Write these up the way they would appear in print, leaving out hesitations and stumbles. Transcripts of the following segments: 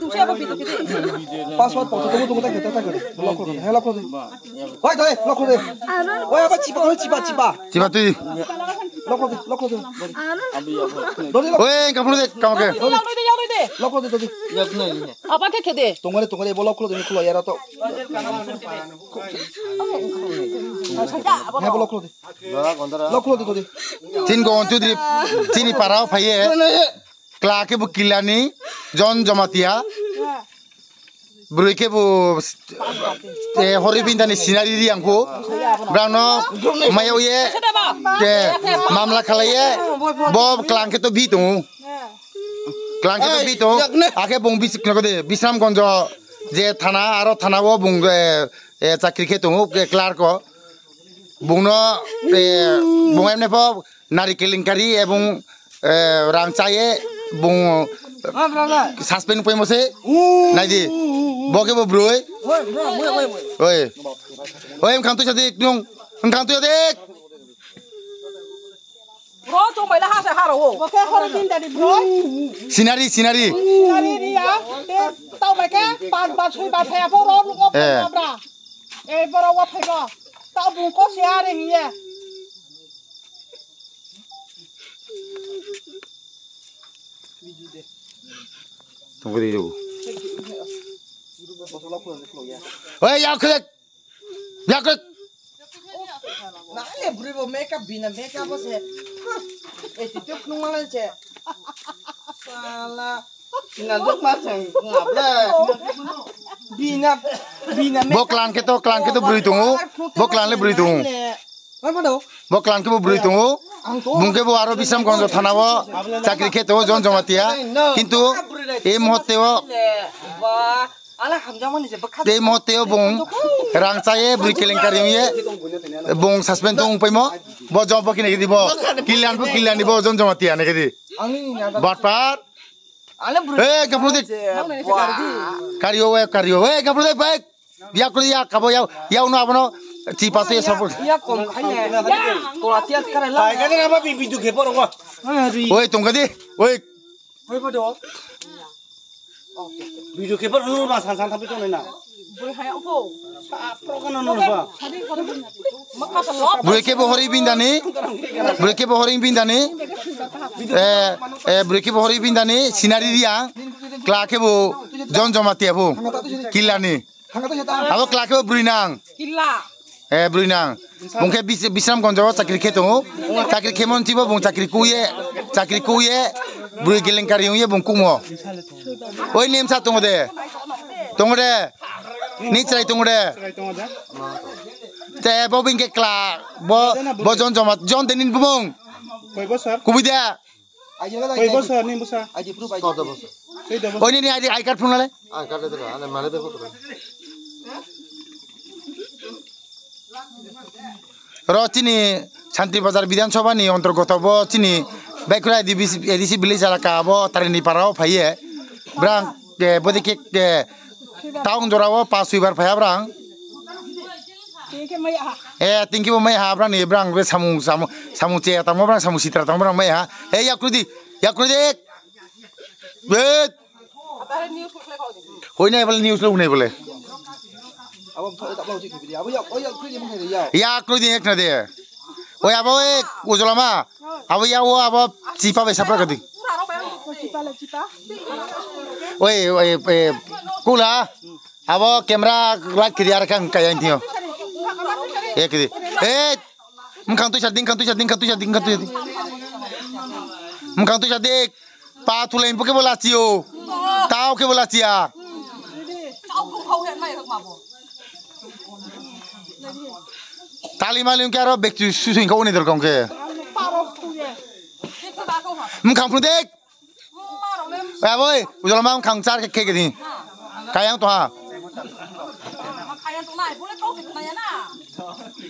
password porto tunggu tak kita tak lock deh lock deh oi deh lock deh oi apa cipa tu lock deh oi kamu deh lock deh apa ke deh tunggu boleh lock deh keluar ya rato lock deh tin go onto deh tini parau paye Kelak bu kilani, John Jamatia, Bruike bu horibindani sinari diangku, Brano, Mayoye, Mamla Kalaye, Bob Clanketo Bitu, Ake bung bisam konjo, Je Tana, Aro Tanawo bung Zakriketu, Clarko, Buno, Bungem Nepo, Nari Kilinkari, Ebung Rangcaye. Bung suspend pun masih, nanti, bawa ke bro, oi, kantor jadi, kantor jadi, bro, tu mai dah hasil haro, Oke, hari ini dari bro, sinari dia, tahu mereka, pan sui pan saya bro, lu ngapa bra, bro apa ya, tahu bungkus ya hari ini. Tunggu dulu. Oi, yakut. Nah, bro, makeup bina makeup apa sih? Tiap nungalan sih. Salah. Ngaduk macam ngapa? Bina. Boklan kita beri tunggu. Boklan le beri tunggu. Apa dah? Boklan kita beri tunggu. Mungkin bu aro bisam konjo thanawo chakri kheto John Jamatia. Kintu muhurteo muhurteo bung rangcaye beri kelengkari bung suspend tung paimo bo job bo kini dibo kilian dibo John Jamatia nekedi. Batpat. Kaprudik. Kario. Kaprudik baik. Dia kuliah kabo ya uno abono. Cipatu ya sabun. Iya kom kayaknya. Kalau latihan sekarang lah. Kayaknya apa video kepo dong gua. Woi tunggu di. Woi. Woi pada. Video kepo dulu mas sansan tapi tuh nena. Boleh kayak apa? Pro kan nona apa? Boleh kepo hori bindani. Boleh kepo hori bindani. Sinari dia. Kelak kepo John Jamatia bu. Kilani. Aku kelak kepo Brunang. Kila. Brunang. Mungkin bisam konjo cakri keto. Cakri kemon tiba bung cakri kuye. Beri gelengkari ye bung kumo. Oi nem sa tunggu deh. Ni cerai tunggu deh. Teh bo bingke kelak. Bo John Jomat. John denin bung. Kubida. Koi bosar nih bosar. Oh ini ID card pun nale. card itu kan, ada mana tuh? Rocini Santri Bazar Bidan Soba nih untuk gotobo cini baiklah edisi beli jalan kabo tarik di parau paye berang bodi kek tahun jorawo pas wibar paye berang tinggi maya berang nih berang be samu cie tamu berang samu sitra tamu berang maya yakrudi bet oh ini news lu boleh ya krudi ek na deh. Oh ya boy, ujolama. Abo ya wo abo cipa be sapra kadi. Oi, kula. Abo kamera light kiri kan kaya intio. Kidi. Mungkin tu shading. Mungkin tu shading. Patu lain bukan bola cio. Tahu ke bola cia. Tali malam kira back to susu ingkau ni terkong ke? Mungkin prudek. Boy, udah lama mungkin car ke gini. Kayang tuh ha.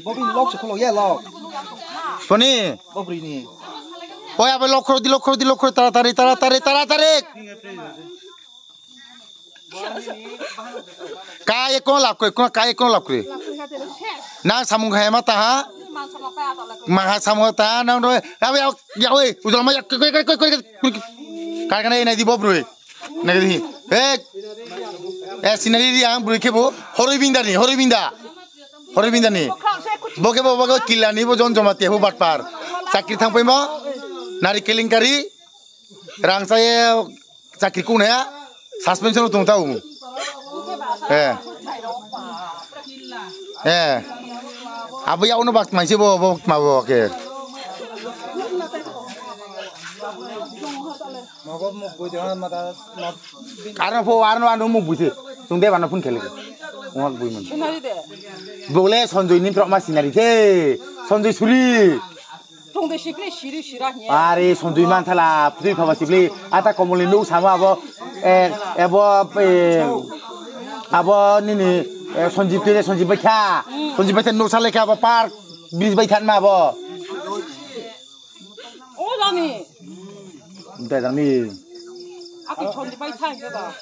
Bobby lock sekolah ya lock. Poni. Bobby ni. Oh ya lock tarik. Kaya kau laku. Nang samung kaya mata ha? Mahal samung ta nang doy. Ya weh, udah lama ya. Kaya kena ini di bob doy. Negeri. Sinari yang beri kebo hori binda ni boke boke kila ni bo jon joma tiap bat par sakit thang pe mo nari kelingkari rang saya sakit kun ya suspension tung tahu apa ya ono bak masih bo mau ke karena po anu mau buat sung deh mana pun kelih uang buiman boleh sonjoy ni prok masih nari sonjoy suri 동대 시플리 시리시라니. 아리 손주만 탈라 프리 파바 시플리 아타 코몰린도 사마 아버 니니 손집들에 손집백야 손집백에 노살레카 아버 파크 비즈백탄 마버 오라니. 대장님 아기 손집백 타는 거다.